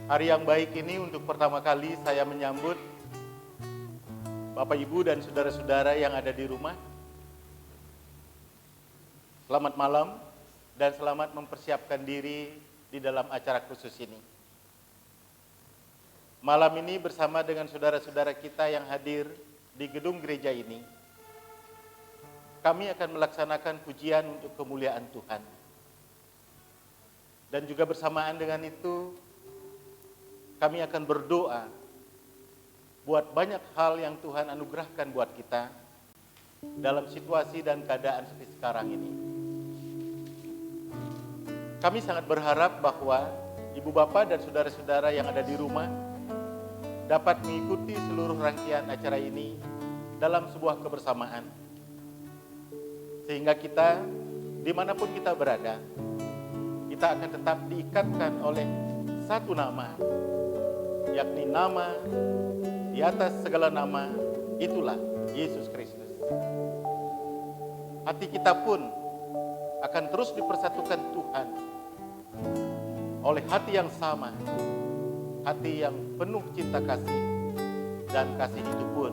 Hari yang baik ini untuk pertama kali saya menyambut Bapak Ibu dan saudara-saudara yang ada di rumah. Selamat malam dan selamat mempersiapkan diri di dalam acara khusus ini. Malam ini bersama dengan saudara-saudara kita yang hadir di gedung gereja ini, kami akan melaksanakan pujian untuk kemuliaan Tuhan. Dan juga bersamaan dengan itu, kami akan berdoa buat banyak hal yang Tuhan anugerahkan buat kita dalam situasi dan keadaan seperti sekarang ini. Kami sangat berharap bahwa Ibu Bapak dan saudara-saudara yang ada di rumah dapat mengikuti seluruh rangkaian acara ini dalam sebuah kebersamaan. Sehingga kita, dimanapun kita berada, kita akan tetap diikatkan oleh satu nama, yakni nama di atas segala nama, itulah Yesus Kristus. Hati kita pun akan terus dipersatukan Tuhan oleh hati yang sama, hati yang penuh cinta kasih, dan kasih itu pun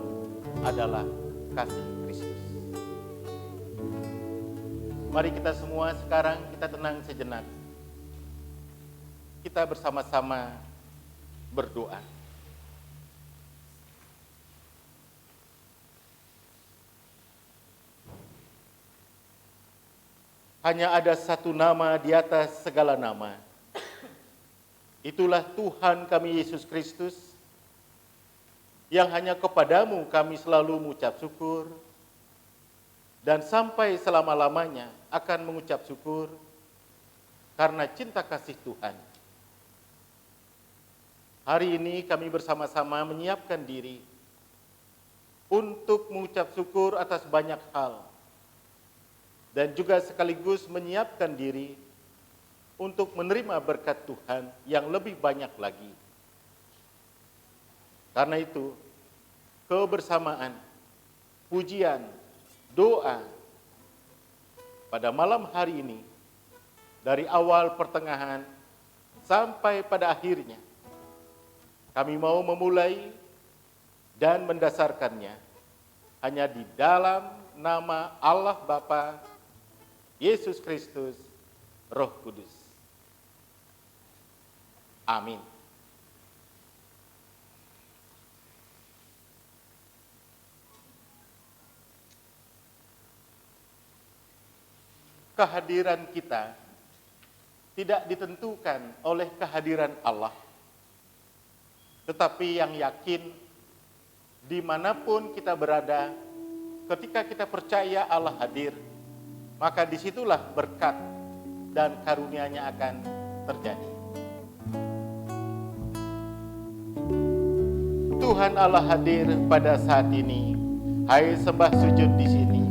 adalah kasih Kristus. Mari kita semua sekarang kita tenang sejenak. Kita bersama-sama berdoa. Hanya ada satu nama di atas segala nama. Itulah Tuhan kami Yesus Kristus, yang hanya kepadamu kami selalu mengucap syukur, dan sampai selama-lamanya akan mengucap syukur karena cinta kasih Tuhan. Hari ini kami bersama-sama menyiapkan diri untuk mengucap syukur atas banyak hal, dan juga sekaligus menyiapkan diri untuk menerima berkat Tuhan yang lebih banyak lagi. Karena itu, kebersamaan, pujian, doa pada malam hari ini, dari awal pertengahan sampai pada akhirnya, kami mau memulai dan mendasarkannya hanya di dalam nama Allah Bapa, Yesus Kristus, Roh Kudus. Amin. Kehadiran kita tidak ditentukan oleh kehadiran Allah, tetapi yang yakin dimanapun kita berada, ketika kita percaya Allah hadir, maka disitulah berkat dan karunia-Nya akan terjadi. Tuhan Allah hadir pada saat ini. Hai sembah sujud di sini.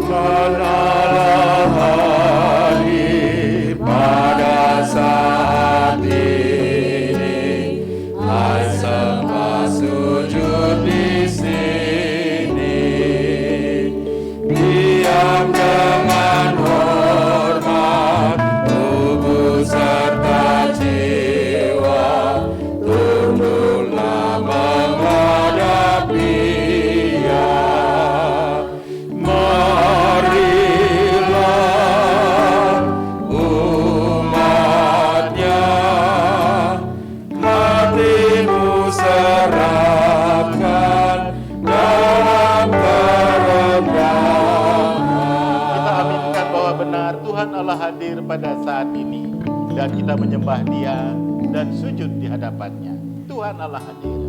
Tuhan Allah hadir pada saat ini. Hai sembah sujud di sini. Diam dengan hormat, tubuh serta jiwa, tunduklah menghadap Dia. Marilah umat-Nya, hatimu serahkan dalam kerendahan. Kita aminkan bahwa benar Tuhan Allah hadir pada saat ini, dan kita menyembah Dia dan sujud di hadapan-Nya. Tuhan Allah hadir.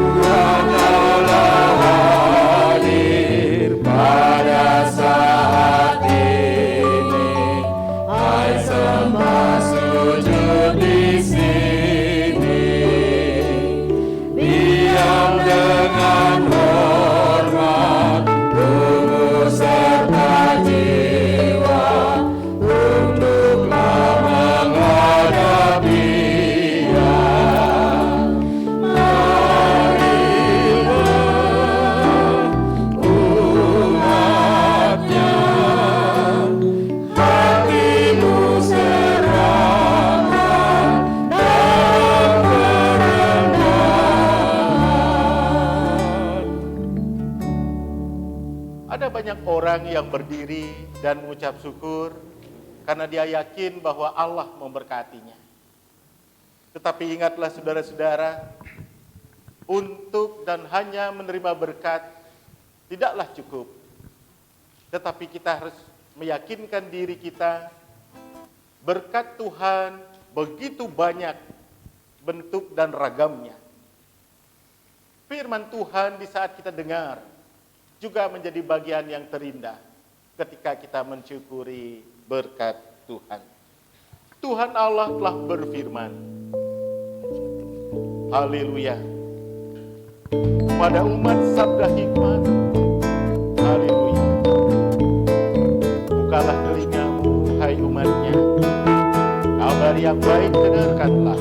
Tuhan Allah hadir pada saat ini. Hai sembah sujud di sini. Diam dengan hormat, tunggu orang yang berdiri dan mengucap syukur karena dia yakin bahwa Allah memberkatinya. Tetapi ingatlah saudara-saudara, untuk dan hanya menerima berkat tidaklah cukup. Tetapi kita harus meyakinkan diri kita, berkat Tuhan begitu banyak bentuk dan ragamnya. Firman Tuhan di saat kita dengar juga menjadi bagian yang terindah ketika kita mensyukuri berkat Tuhan. Tuhan Allah telah berfirman, haleluya, pada umat sabda hikmat, haleluya. Bukalah telingamu, hai umatnya, kabar yang baik dengarkanlah.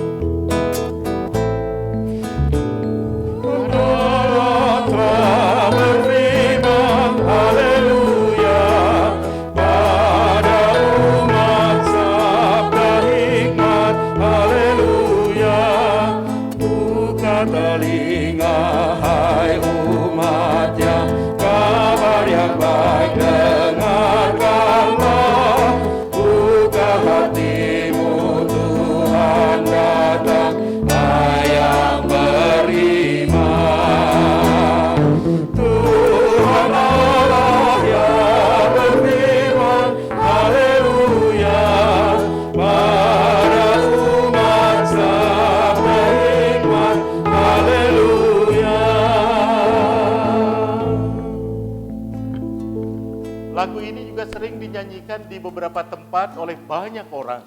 Lagu ini juga sering dinyanyikan di beberapa tempat oleh banyak orang.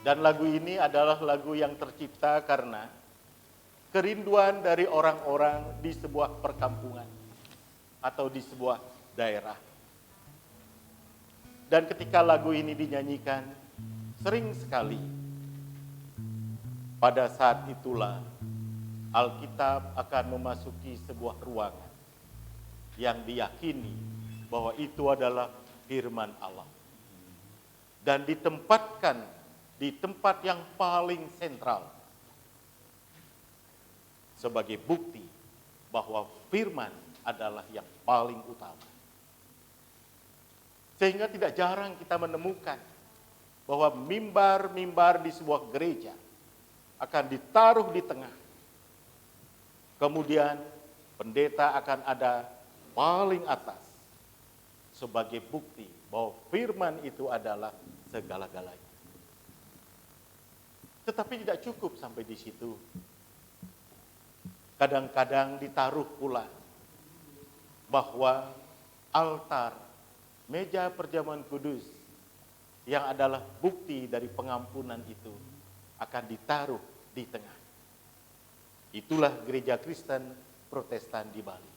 Dan lagu ini adalah lagu yang tercipta karena kerinduan dari orang-orang di sebuah perkampungan atau di sebuah daerah. Dan ketika lagu ini dinyanyikan, sering sekali pada saat itulah Alkitab akan memasuki sebuah ruangan yang diyakini bahwa itu adalah firman Allah. Dan ditempatkan di tempat yang paling sentral sebagai bukti bahwa firman adalah yang paling utama. Sehingga tidak jarang kita menemukan bahwa mimbar-mimbar di sebuah gereja akan ditaruh di tengah. Kemudian pendeta akan ada paling atas sebagai bukti bahwa firman itu adalah segala-galanya. Tetapi tidak cukup sampai di situ. Kadang-kadang ditaruh pula bahwa altar, meja perjamuan kudus yang adalah bukti dari pengampunan itu akan ditaruh di tengah. Itulah gereja Kristen Protestan di Bali.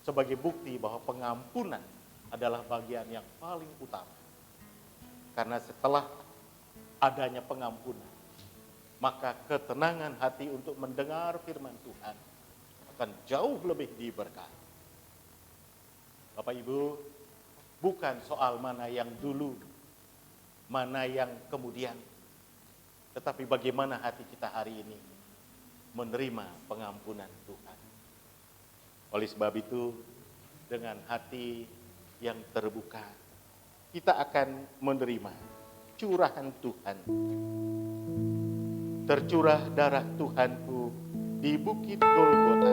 Sebagai bukti bahwa pengampunan adalah bagian yang paling utama. Karena setelah adanya pengampunan, maka ketenangan hati untuk mendengar firman Tuhan akan jauh lebih diberkati. Bapak Ibu, bukan soal mana yang dulu, mana yang kemudian, tetapi bagaimana hati kita hari ini menerima pengampunan Tuhan. Oleh sebab itu, dengan hati yang terbuka, kita akan menerima curahan Tuhan. Tercurah darah Tuhanku di bukit Golgota.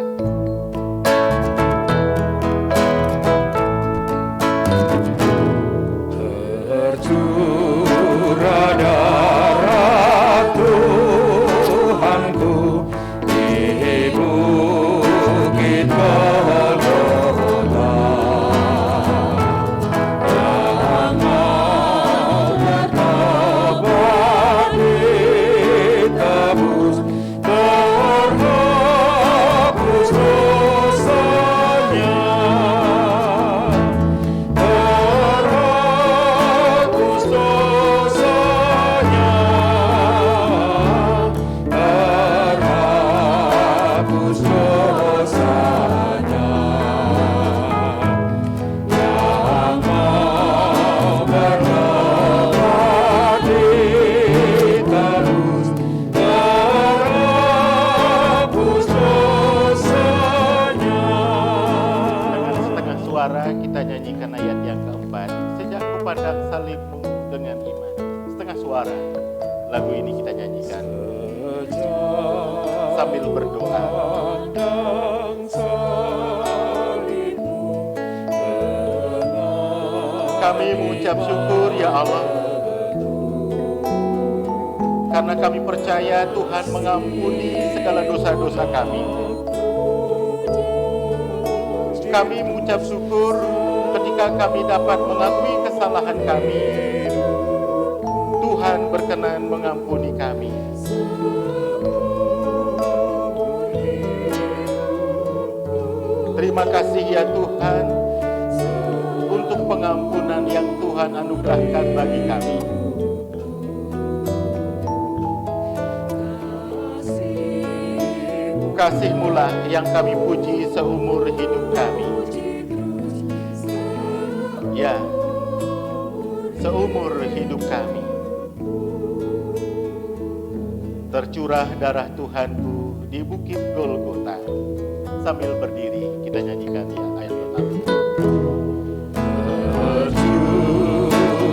Tercurah darah Tuhanku di bukit Golgota. Terhapus penuh dengan iman. Setengah suara lagu ini kita nyanyikan sambil berdoa. Kami mengucap syukur ya Allah, karena kami percaya Tuhan mengampuni segala dosa-dosa kami. Kami mengucap syukur ketika kami dapat mengakui kesalahan kami. Tuhan berkenan mengampuni kami. Terima kasih ya Tuhan untuk pengampunan yang Tuhan anugerahkan bagi kami. Kasih-Mu-lah yang kami puji seumur hidup kami. Ya, seumur hidup kami. Tercurah darah Tuhanku di bukit Golgota. Sambil berdiri kita nyanyikan ya ayat pertama.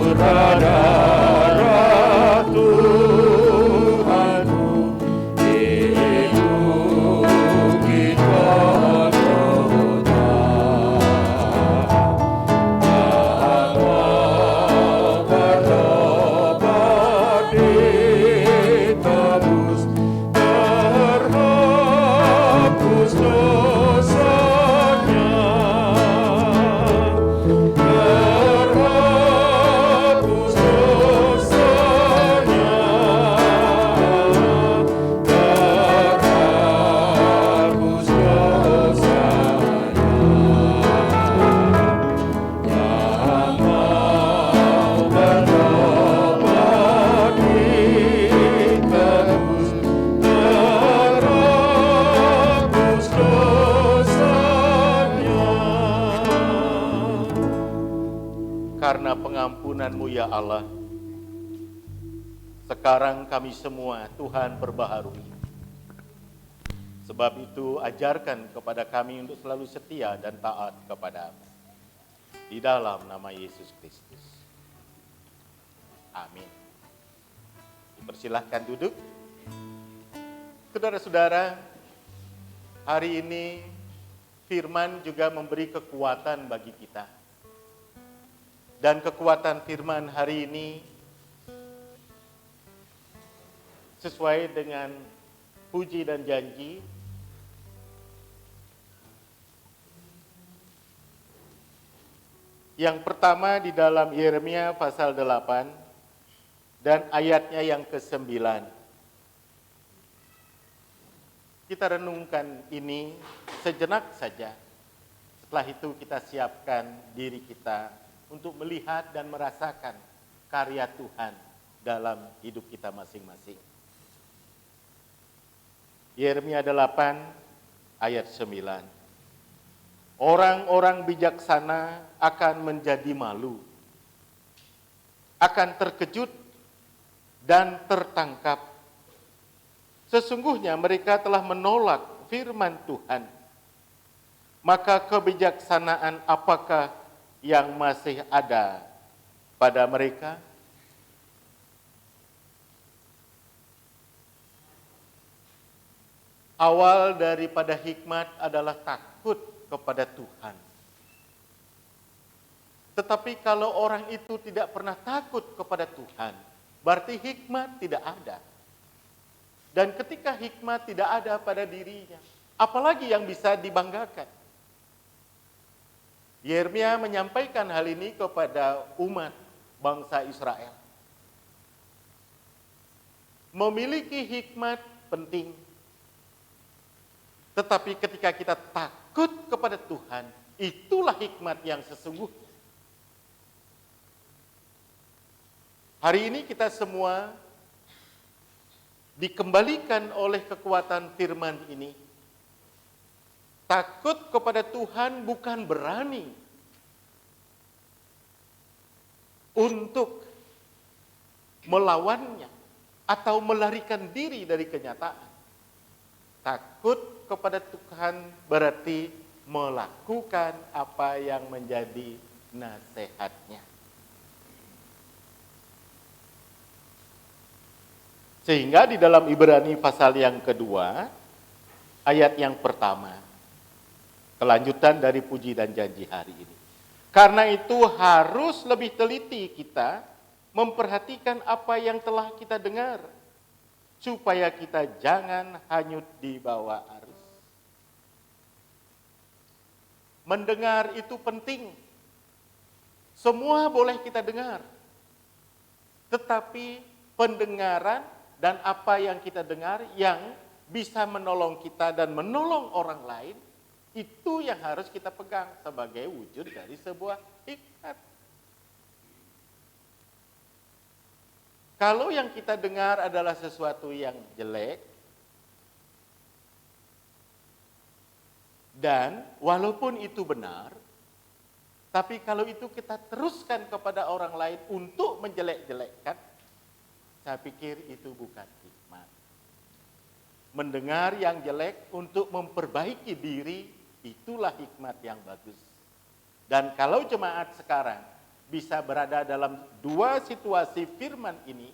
Tercurah darah Tuhanku di bukit Golgota. Yang mau bertobat ditebus, terhapus dosanya, terhapus dosanya, terhapus dosanya. Yang mau bertobat ditebus, terhapus dosanya. Karena pengampunan-Mu ya Allah, sekarang kami semua Tuhan perbaharui. Sebab itu ajarkan kepada kami untuk selalu setia dan taat kepada-Mu. Di dalam nama Yesus Kristus. Amin. Dipersilahkan duduk. Saudara-saudara, hari ini firman juga memberi kekuatan bagi kita. Dan kekuatan firman hari ini sesuai dengan puji dan janji yang pertama di dalam Yeremia pasal 8 dan ayatnya yang ke-9. Kita renungkan ini sejenak saja. Setelah itu kita siapkan diri kita untuk melihat dan merasakan karya Tuhan dalam hidup kita masing-masing. Yeremia 8 ayat 9. Orang-orang bijaksana akan menjadi malu, akan terkejut dan tertangkap. Sesungguhnya mereka telah menolak firman Tuhan. Maka kebijaksanaan apakah yang masih ada pada mereka? Awal daripada hikmat adalah takut kepada Tuhan. Tetapi kalau orang itu tidak pernah takut kepada Tuhan, berarti hikmat tidak ada. Dan ketika hikmat tidak ada pada dirinya, apalagi yang bisa dibanggakan? Yeremia menyampaikan hal ini kepada umat bangsa Israel. Memiliki hikmat penting. Tetapi ketika kita takut kepada Tuhan, itulah hikmat yang sesungguhnya. Hari ini kita semua dikembalikan oleh kekuatan firman ini. Takut kepada Tuhan bukan berani untuk melawannya atau melarikan diri dari kenyataan. Takut kepada Tuhan berarti melakukan apa yang menjadi nasihatnya. Sehingga di dalam Ibrani pasal yang kedua, ayat yang pertama, kelanjutan dari puji dan janji hari ini. Karena itu harus lebih teliti kita memperhatikan apa yang telah kita dengar, supaya kita jangan hanyut di bawah arus. Mendengar itu penting. Semua boleh kita dengar. Tetapi pendengaran dan apa yang kita dengar yang bisa menolong kita dan menolong orang lain, itu yang harus kita pegang sebagai wujud dari sebuah hikmat. Kalau yang kita dengar adalah sesuatu yang jelek, dan walaupun itu benar, tapi kalau itu kita teruskan kepada orang lain untuk menjelek-jelekkan, saya pikir itu bukan hikmat. Mendengar yang jelek untuk memperbaiki diri, itulah hikmat yang bagus. Dan kalau jemaat sekarang bisa berada dalam dua situasi firman ini,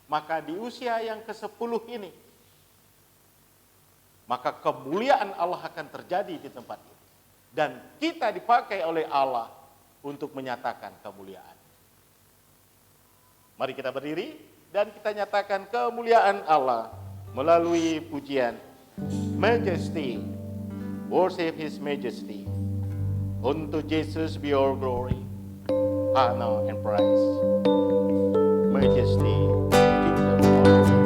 maka di usia yang ke-10 ini, maka kemuliaan Allah akan terjadi di tempat ini. Dan kita dipakai oleh Allah untuk menyatakan kemuliaan. Mari kita berdiri dan kita nyatakan kemuliaan Allah melalui pujian Majesty, worship His Majesty. Unto Jesus be all glory, honor and praise. Majesty, kingdom, honor.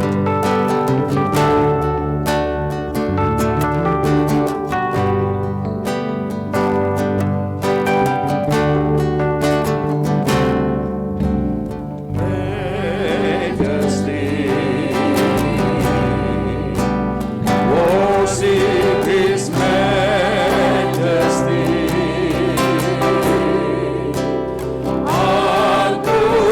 Unto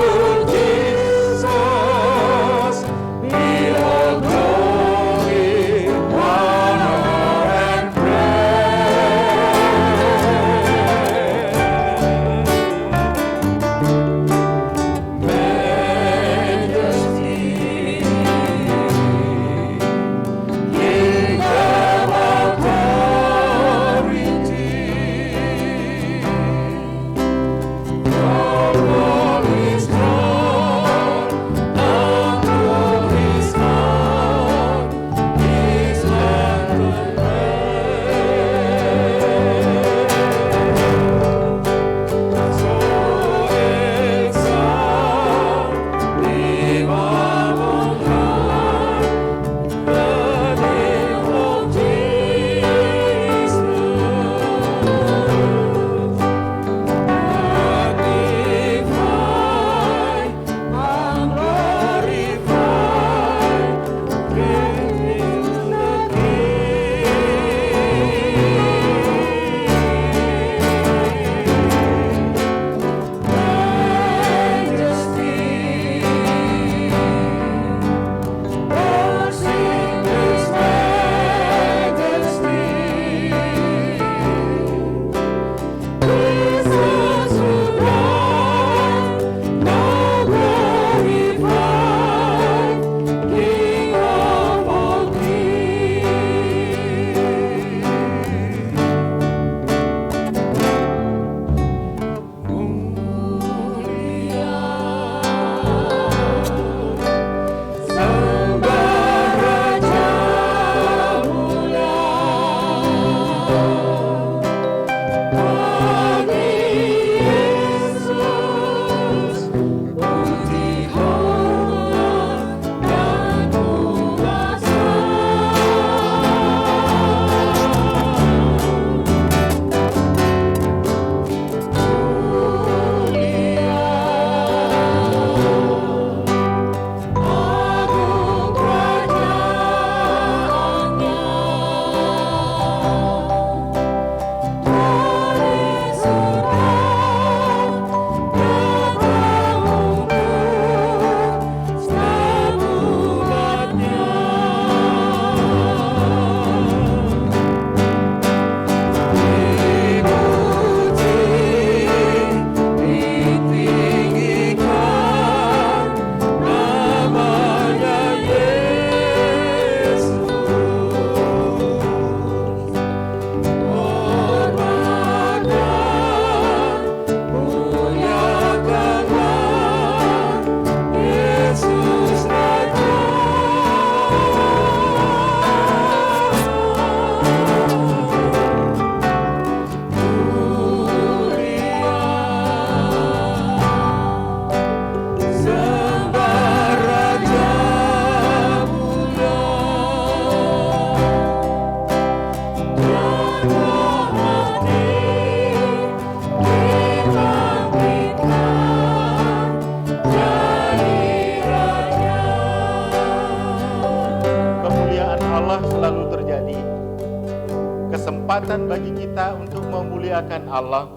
kesempatan bagi kita untuk memuliakan Allah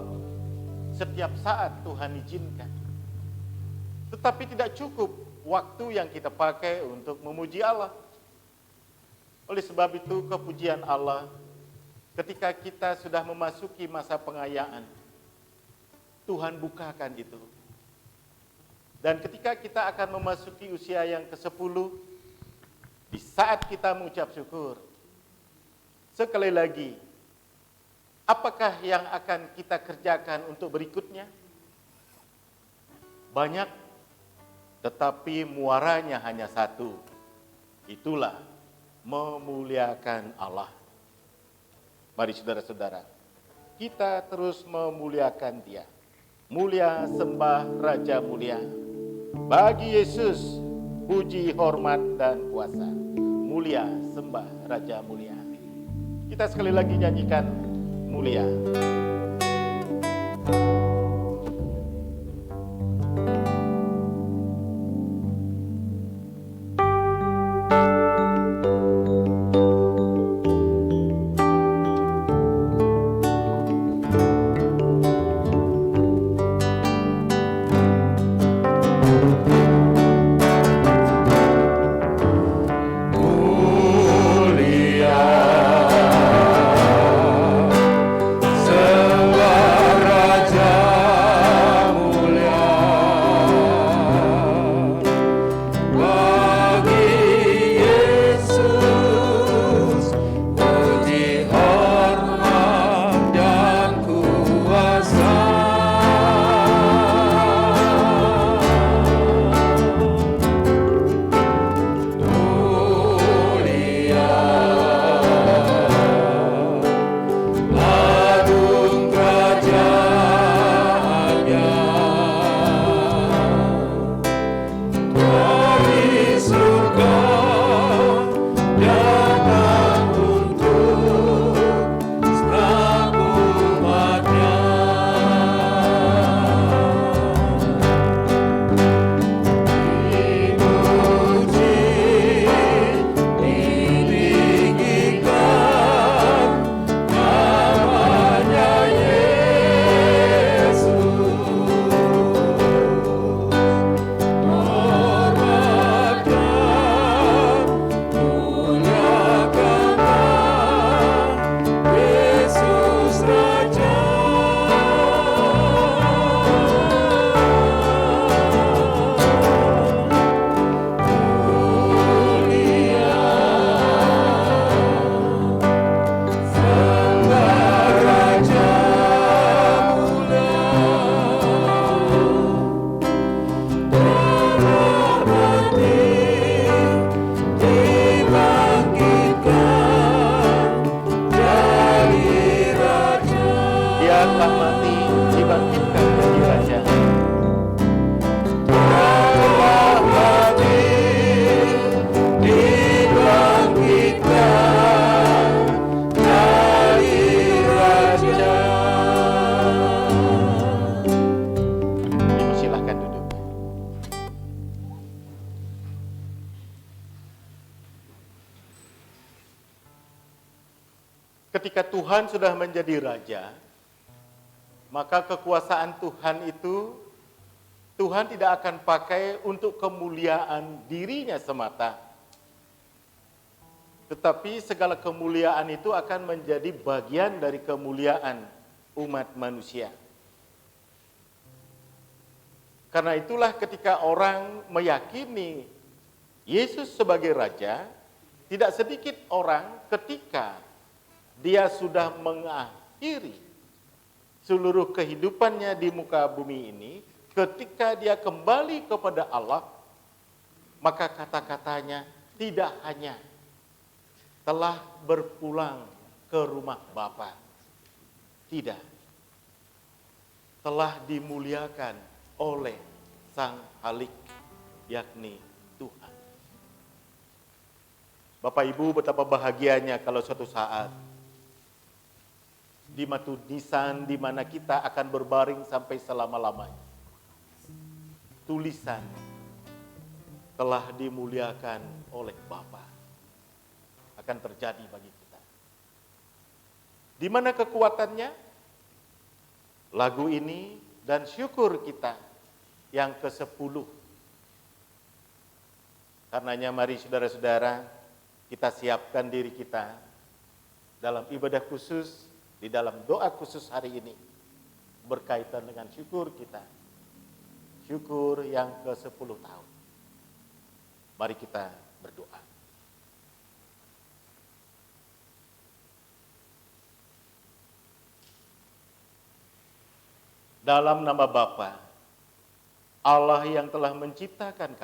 setiap saat Tuhan izinkan. Tetapi tidak cukup waktu yang kita pakai untuk memuji Allah. Oleh sebab itu, kepujian Allah ketika kita sudah memasuki masa pengayaan, Tuhan bukakan itu. Dan ketika kita akan memasuki usia yang ke-10, di saat kita mengucap syukur, sekali lagi, apakah yang akan kita kerjakan untuk berikutnya? Banyak, tetapi muaranya hanya satu. Itulah memuliakan Allah. Mari saudara-saudara, kita terus memuliakan Dia. Mulia sembah Raja mulia. Bagi Yesus, puji, hormat, dan kuasa. Mulia sembah Raja mulia. Kita sekali lagi nyanyikan mulia. Ketika Tuhan sudah menjadi raja, maka kekuasaan Tuhan itu Tuhan tidak akan pakai untuk kemuliaan dirinya semata. Tetapi segala kemuliaan itu akan menjadi bagian dari kemuliaan umat manusia. Karena itulah ketika orang meyakini Yesus sebagai raja, tidak sedikit orang ketika dia sudah mengakhiri seluruh kehidupannya di muka bumi ini, ketika dia kembali kepada Allah, maka kata-katanya tidak hanya telah berpulang ke rumah Bapa, tidak, telah dimuliakan oleh Sang Halik, yakni Tuhan. Bapak Ibu, betapa bahagianya kalau suatu saat di matu nisan di mana kita akan berbaring sampai selama-lamanya, tulisan telah dimuliakan oleh Bapa akan terjadi bagi kita. Di mana kekuatannya? Lagu ini dan syukur kita yang ke-10. Karenanya mari saudara-saudara, kita siapkan diri kita dalam ibadah khusus, di dalam doa khusus hari ini, berkaitan dengan syukur kita. Syukur yang ke-10 tahun. Mari kita berdoa. Dalam nama Bapa, Allah yang telah menciptakan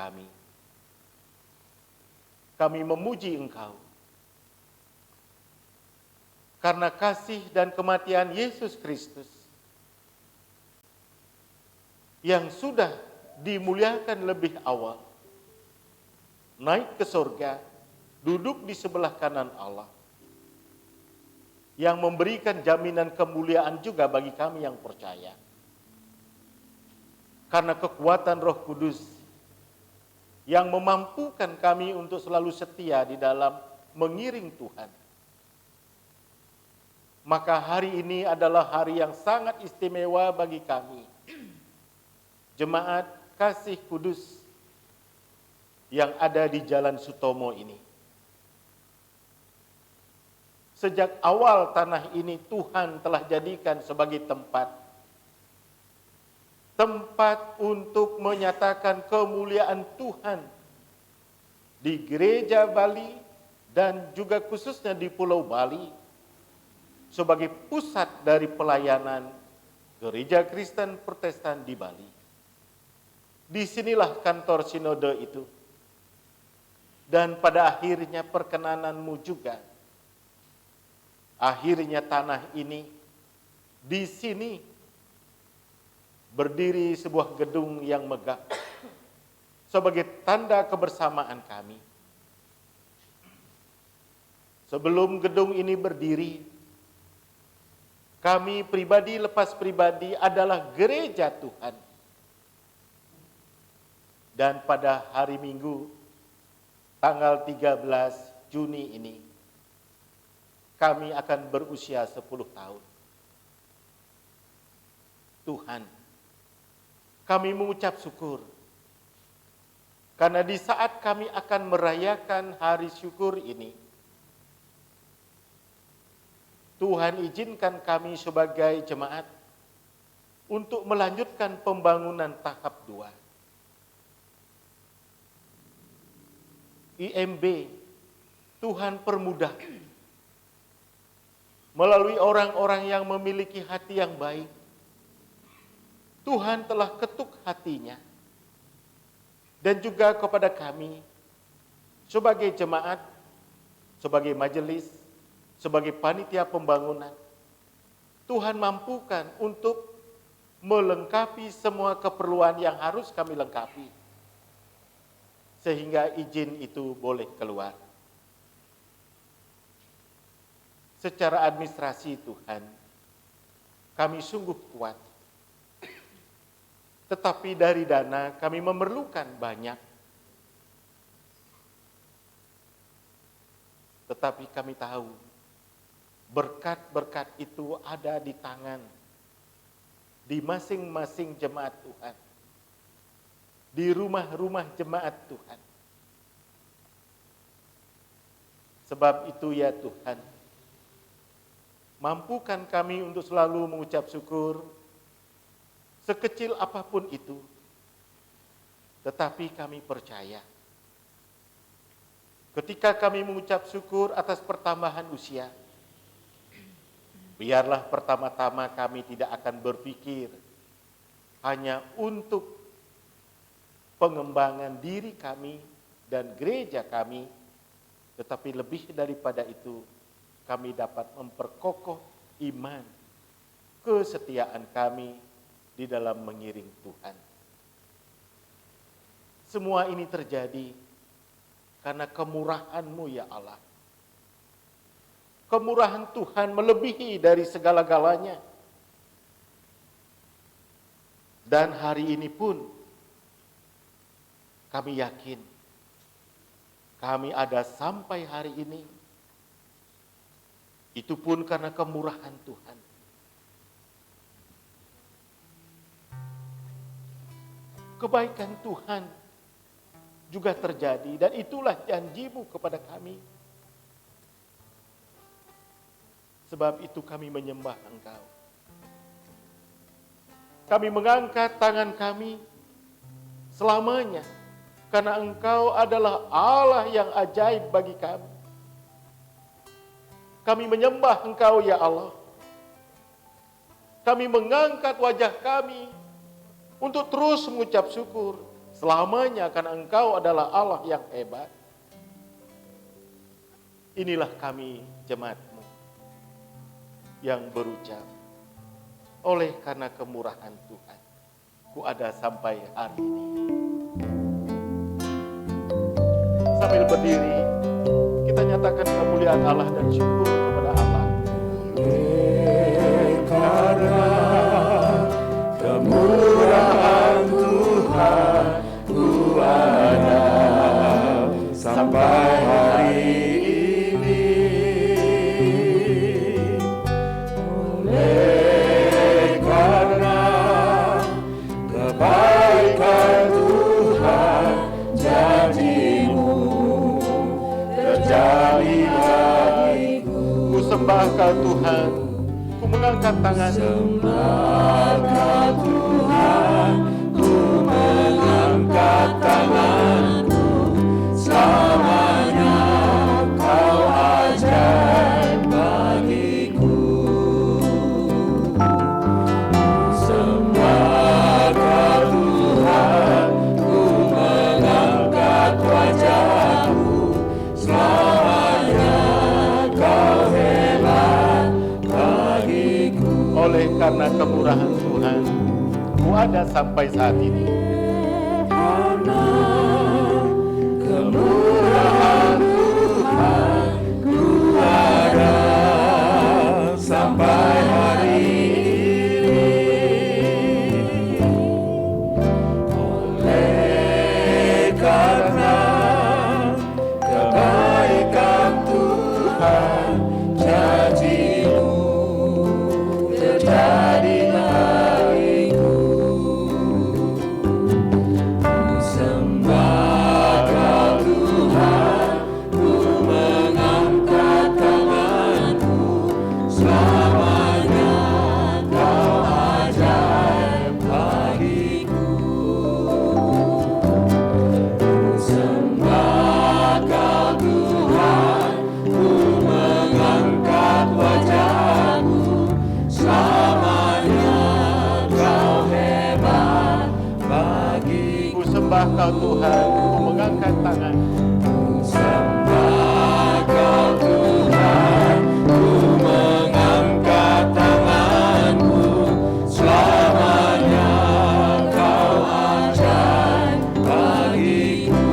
kami memuji Engkau. Karena kasih dan kematian Yesus Kristus yang sudah dimuliakan lebih awal, naik ke surga, duduk di sebelah kanan Allah, yang memberikan jaminan kemuliaan juga bagi kami yang percaya. Karena kekuatan Roh Kudus yang memampukan kami untuk selalu setia di dalam mengiring Tuhan. Maka hari ini adalah hari yang sangat istimewa bagi kami, Jemaat Kasih Kudus yang ada di Jalan Sutomo ini. Sejak awal tanah ini Tuhan telah jadikan sebagai tempat untuk menyatakan kemuliaan Tuhan di gereja Bali dan juga khususnya di Pulau Bali sebagai pusat dari pelayanan Gereja Kristen Protestan di Bali. Disinilah kantor sinode itu. Dan pada akhirnya perkenananmu juga. Akhirnya tanah ini di sini berdiri sebuah gedung yang megah sebagai tanda kebersamaan kami. Sebelum gedung ini berdiri, kami pribadi lepas pribadi adalah gereja Tuhan. Dan pada hari Minggu, tanggal 13 Juni ini, kami akan berusia 10 tahun. Tuhan, kami mengucap syukur karena di saat kami akan merayakan hari syukur ini, Tuhan izinkan kami sebagai jemaat untuk melanjutkan pembangunan tahap 2. IMB, Tuhan permudah melalui orang-orang yang memiliki hati yang baik. Tuhan telah ketuk hatinya. Dan juga kepada kami, sebagai jemaat, sebagai majelis, sebagai panitia pembangunan, Tuhan mampukan untuk melengkapi semua keperluan yang harus kami lengkapi. Sehingga izin itu boleh keluar. Secara administrasi Tuhan, kami sungguh kuat. Tetapi dari dana kami memerlukan banyak. Tetapi kami tahu berkat-berkat itu ada di tangan, di masing-masing jemaat Tuhan, di rumah-rumah jemaat Tuhan. Sebab itu ya Tuhan, mampukan kami untuk selalu mengucap syukur, sekecil apapun itu, tetapi kami percaya. Ketika kami mengucap syukur atas pertambahan usia, biarlah pertama-tama kami tidak akan berpikir hanya untuk pengembangan diri kami dan gereja kami, tetapi lebih daripada itu, kami dapat memperkokoh iman, kesetiaan kami di dalam mengiring Tuhan. Semua ini terjadi karena kemurahan-Mu ya Allah. Kemurahan Tuhan melebihi dari segala-galanya. Dan hari ini pun kami yakin kami ada sampai hari ini Itu pun karena kemurahan Tuhan. Kebaikan Tuhan juga terjadi, dan itulah janji-Mu kepada kami. Sebab itu kami menyembah Engkau. Kami mengangkat tangan kami selamanya, karena Engkau adalah Allah yang ajaib bagi kami. Kami menyembah Engkau, ya Allah. Kami mengangkat wajah kami untuk terus mengucap syukur selamanya, karena Engkau adalah Allah yang hebat. Inilah kami, jemaat-Mu, yang berucap, oleh karena kemurahan Tuhan, ku ada sampai hari ini. Sambil berdiri, kita nyatakan kemuliaan Allah dan syukur kepada Allah. Karena kemurahan Tuhan, ku ada sampai hari ini. Oleh karena kebaikan Tuhan, janji-Mu terjadi bagiku. Ku sembah Kau Tuhan, ku mengangkat tangan. Sembah Kau Tuhan, ku mengangkat tanganku. Selamanya Kau ajaib bagiku. Sembah Kau Tuhan, ku mengangkat wajahku. Selamanya Kau hebat bagiku. Oleh karena kemurahan Tuhan, ku ada sampai saat ini. Karena kemurahan Tuhan, ku ada sampai hari ini. Oleh karena kebaikan Tuhan, janji-Mu terjadi bagiku. Sembah Kau Tuhan, ku mengangkat tanganku. Selamanya Kau ajaib bagiku. Sembah Kau Tuhan, ku mengangkat wajahku. Selamanya Kau hebat bagiku. Ku sembah Kau Tuhan, ku mengangkat tangan. Sembah Kau Tuhan, ku mengangkat tanganku. Selamanya Kau ajaib bagiku.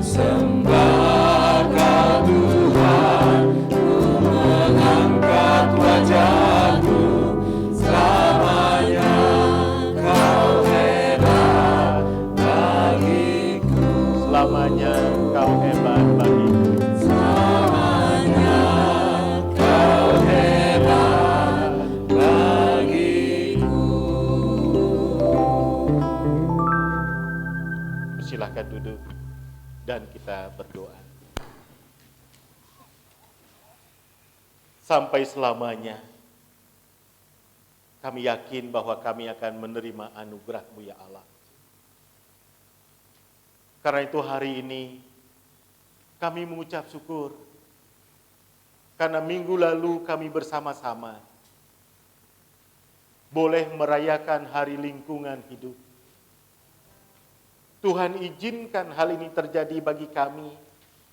Sembah Kau Tuhan, ku mengangkat wajahku. Selamanya Kau hebat bagiku. Selamanya Kau hebat bagiku. Selamanya Kau hebat bagiku. Silakan duduk dan kita berdoa. Sampai selamanya kami yakin bahwa kami akan menerima anugerah-Mu, ya Allah. Karena itu hari ini kami mengucap syukur, karena minggu lalu kami bersama-sama boleh merayakan hari lingkungan hidup. Tuhan izinkan hal ini terjadi bagi kami,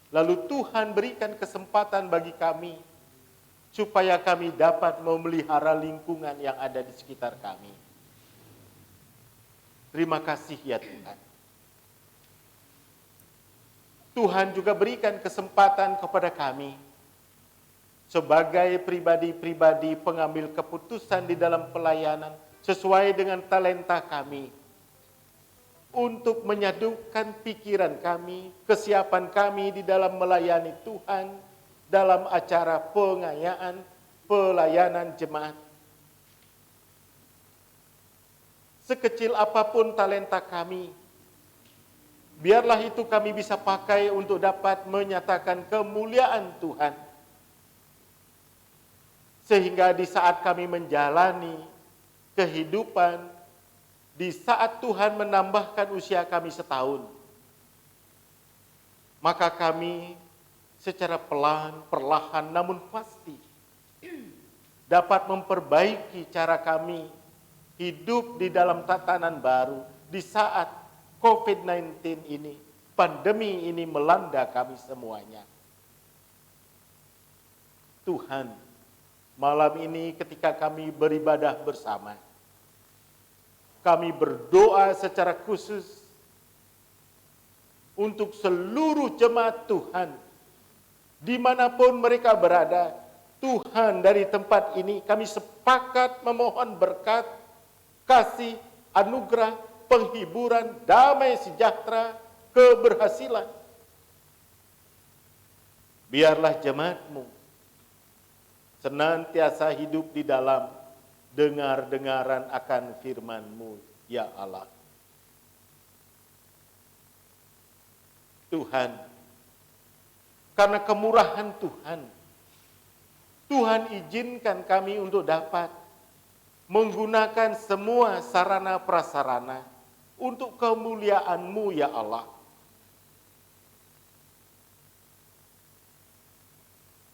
lalu Tuhan berikan kesempatan bagi kami supaya kami dapat memelihara lingkungan yang ada di sekitar kami. Terima kasih ya Tuhan. Tuhan juga berikan kesempatan kepada kami sebagai pribadi-pribadi pengambil keputusan di dalam pelayanan sesuai dengan talenta kami untuk menyatukan pikiran kami, kesiapan kami di dalam melayani Tuhan dalam acara pengayaan pelayanan jemaat. Sekecil apapun talenta kami, biarlah itu kami bisa pakai untuk dapat menyatakan kemuliaan Tuhan. Sehingga di saat kami menjalani kehidupan, di saat Tuhan menambahkan usia kami setahun, maka kami secara perlahan namun pasti dapat memperbaiki cara kami hidup di dalam tatanan baru di saat COVID-19 ini, pandemi ini melanda kami semuanya. Tuhan, malam ini ketika kami beribadah bersama, kami berdoa secara khusus untuk seluruh jemaat Tuhan, dimanapun mereka berada. Tuhan, dari tempat ini kami sepakat memohon berkat, kasih, anugerah, penghiburan, damai sejahtera, keberhasilan. Biarlah jemaat-Mu senantiasa hidup di dalam dengar-dengaran akan firman-Mu, ya Allah. Tuhan, karena kemurahan Tuhan, Tuhan izinkan kami untuk dapat menggunakan semua sarana prasarana untuk kemuliaan-Mu, ya Allah.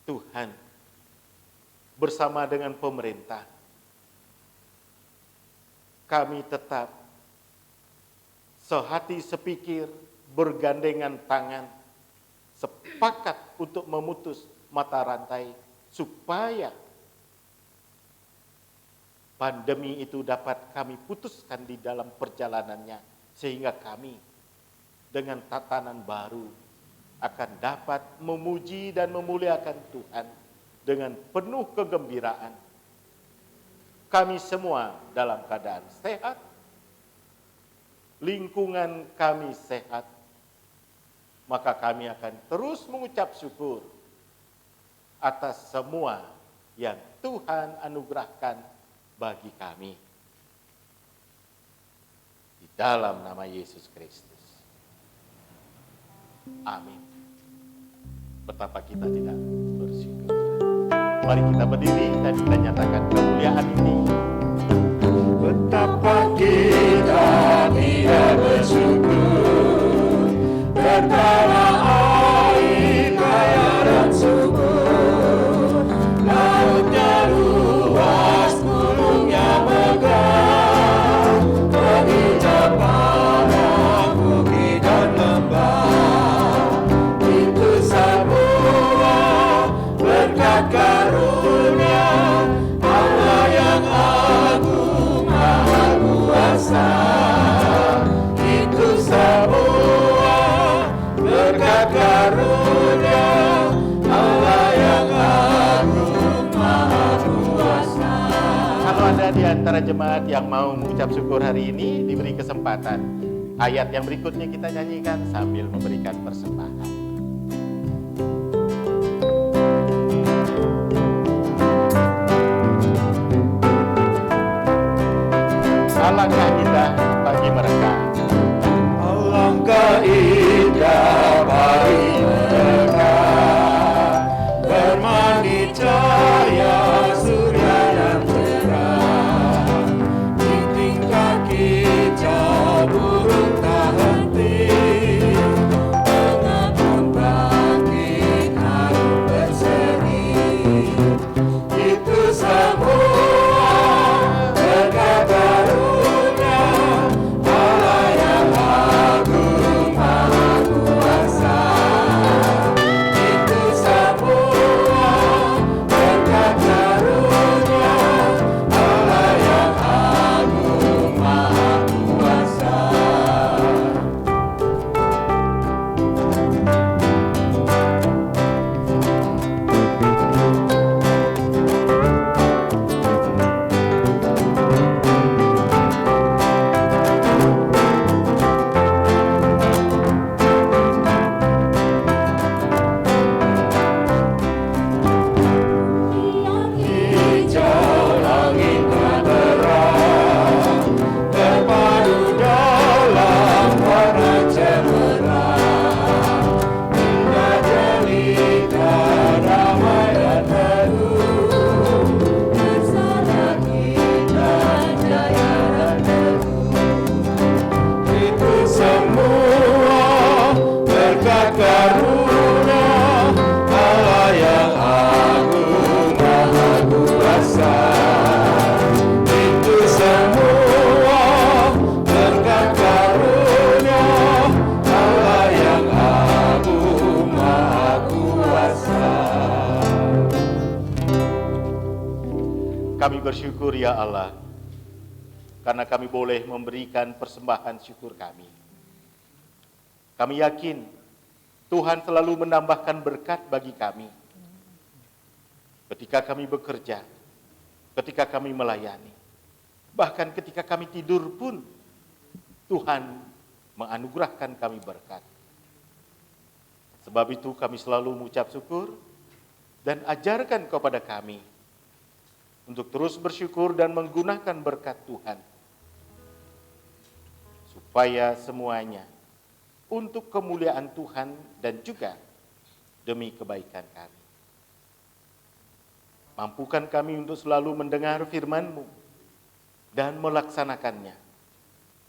Tuhan, bersama dengan pemerintah, kami tetap sehati sepikir, bergandengan tangan, sepakat untuk memutus mata rantai, supaya pandemi itu dapat kami putuskan di dalam perjalanannya, sehingga kami dengan tatanan baru akan dapat memuji dan memuliakan Tuhan dengan penuh kegembiraan. Kami semua dalam keadaan sehat, lingkungan kami sehat, maka kami akan terus mengucap syukur atas semua yang Tuhan anugerahkan bagi kami. Di dalam nama Yesus Kristus. Amin. Betapa kita tidak bersyukur. Mari kita berdiri dan kita nyatakan kemuliaan ini. Betapa kita tidak bersyukur, bertala air kaya dan subur, lautnya luas, gunungnya megah, penghijau padang, bukit dan lembah, itu semua berkat karunia Allah yang agung maha kuasa. Itu semua berkat karunia Allah yang agung maha kuasa. Kalau ada di antara jemaat yang mau mengucap syukur hari ini, diberi kesempatan. Ayat yang berikutnya kita nyanyikan sambil memberikan persembahan. Alangkah indah bagi mereka. Alangkah indah bagi mereka bermandi cahaya surya yang terang, titik kaki burung tak henti, pengakuan bangkit harum berseri. Itu semua berkat karunia Allah Kami bersyukur ya Allah, karena kami boleh memberikan persembahan syukur kami. Kami yakin Tuhan selalu menambahkan berkat bagi kami. Ketika kami bekerja, ketika kami melayani, bahkan ketika kami tidur pun, Tuhan menganugerahkan kami berkat. Sebab itu kami selalu mengucap syukur dan ajarkan kepada kami untuk terus bersyukur dan menggunakan berkat Tuhan. Supaya semuanya untuk kemuliaan Tuhan dan juga demi kebaikan kami. Mampukan kami untuk selalu mendengar firman-Mu dan melaksanakannya,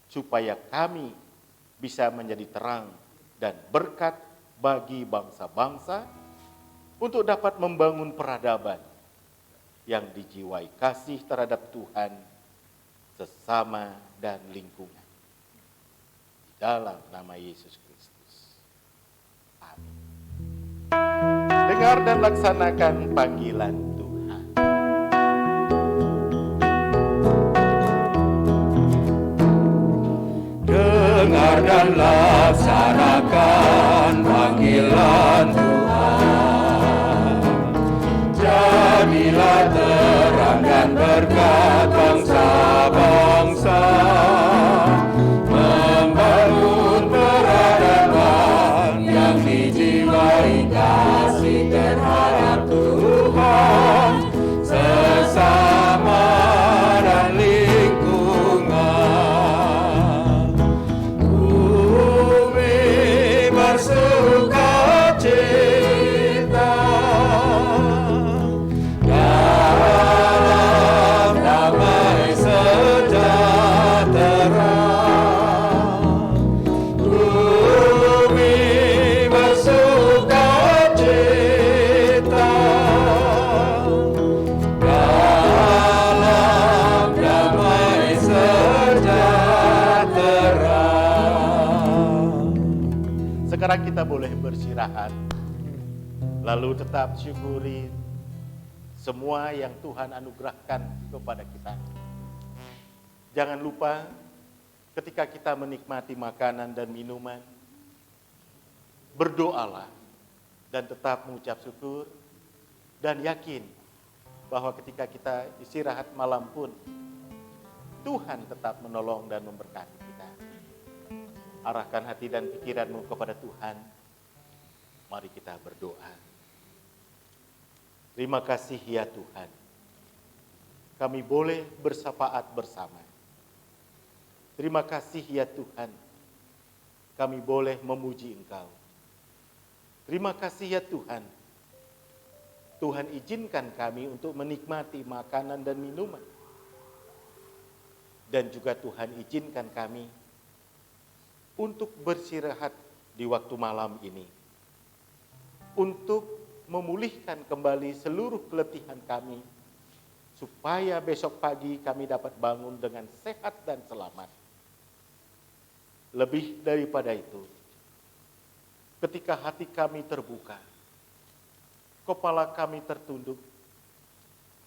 supaya kami bisa menjadi terang dan berkat bagi bangsa-bangsa untuk dapat membangun peradaban yang dijiwai kasih terhadap Tuhan, sesama, dan lingkungan. Di dalam nama Yesus Kristus. Amin. Dengar dan laksanakan panggilan Tuhan. Dengar dan laksanakan panggilan Tuhan. Jadilah terang dan berkat bangsa-bangsa, membangun peradaban yang dijiwai kasih terhadap Tuhan, sesama dan lingkungan. Bumi bersuka cita dalam damai sejahtera. Bumi bersuka cita dalam damai sejahtera. Sekarang kita boleh beristirahat, lalu tetap syukuri semua yang Tuhan anugerahkan kepada kita. Jangan lupa ketika kita menikmati makanan dan minuman, berdoalah dan tetap mengucap syukur, dan yakin bahwa ketika kita istirahat malam pun, Tuhan tetap menolong dan memberkati kita. Arahkan hati dan pikiranmu kepada Tuhan. Mari kita berdoa. Terima kasih ya Tuhan, kami boleh bersafaat bersama. Terima kasih ya Tuhan, kami boleh memuji Engkau. Terima kasih ya Tuhan, Tuhan izinkan kami untuk menikmati makanan dan minuman. Dan juga Tuhan izinkan kami untuk beristirahat di waktu malam ini, untuk memulihkan kembali seluruh keletihan kami, supaya besok pagi kami dapat bangun dengan sehat dan selamat. Lebih daripada itu, ketika hati kami terbuka, kepala kami tertunduk,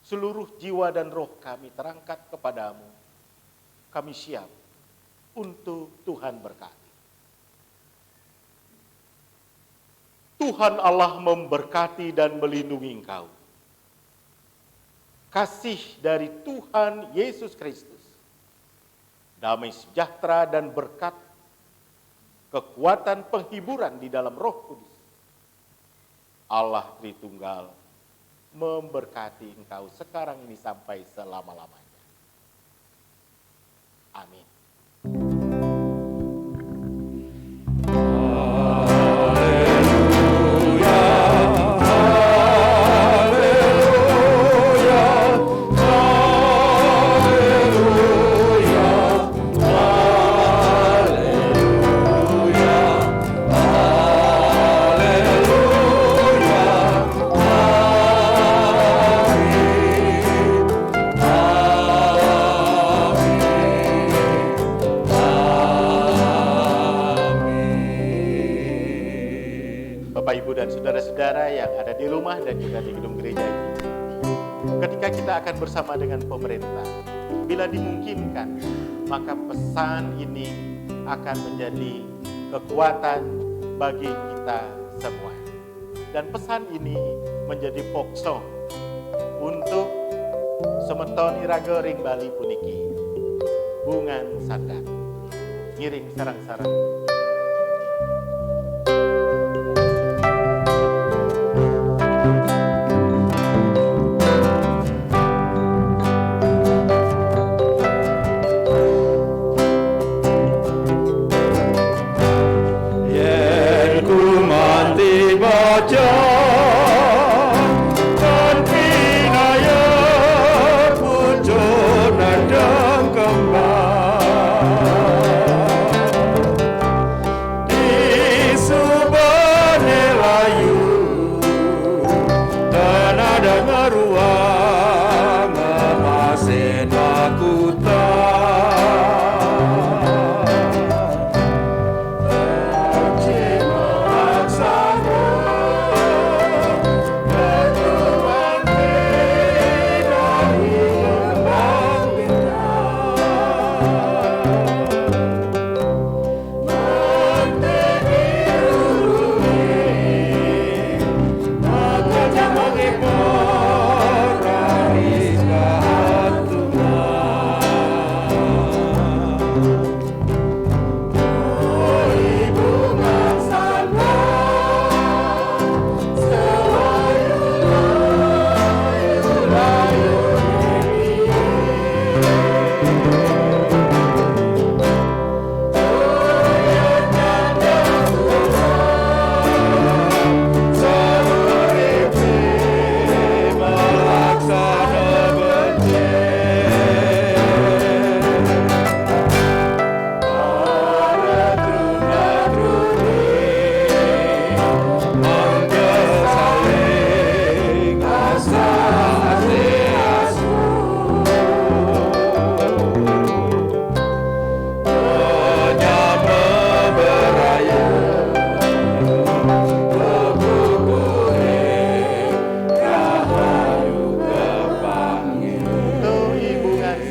seluruh jiwa dan roh kami terangkat kepadamu, kami siap untuk Tuhan berkati. Tuhan Allah memberkati dan melindungi engkau. Kasih dari Tuhan Yesus Kristus, damai sejahtera dan berkat, kekuatan penghiburan di dalam Roh Kudus, Allah Tritunggal memberkati engkau sekarang ini sampai selama-lamanya. Amin. Bapak, Ibu, dan saudara-saudara yang ada di rumah dan juga di gedung gereja ini, ketika kita akan bersama dengan pemerintah. Bila dimungkinkan, maka pesan ini akan menjadi kekuatan bagi kita semua. Dan pesan ini menjadi pokso untuk semeton iraga ring Bali puniki. Bungan Sandan, ngiring sarang-sarang. Yen ku mati baca dan pinaya pujo nadang kembang di subane layu tanada ngaruang ngemasin makuta.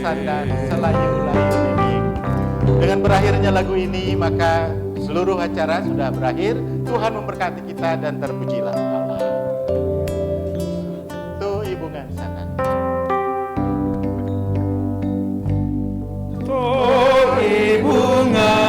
Sandan selayu-layu ini. Dengan berakhirnya lagu ini, maka seluruh acara sudah berakhir. Tuhan memberkati kita dan terpujilah Allah. Tuh Bungan Sandan. Bungan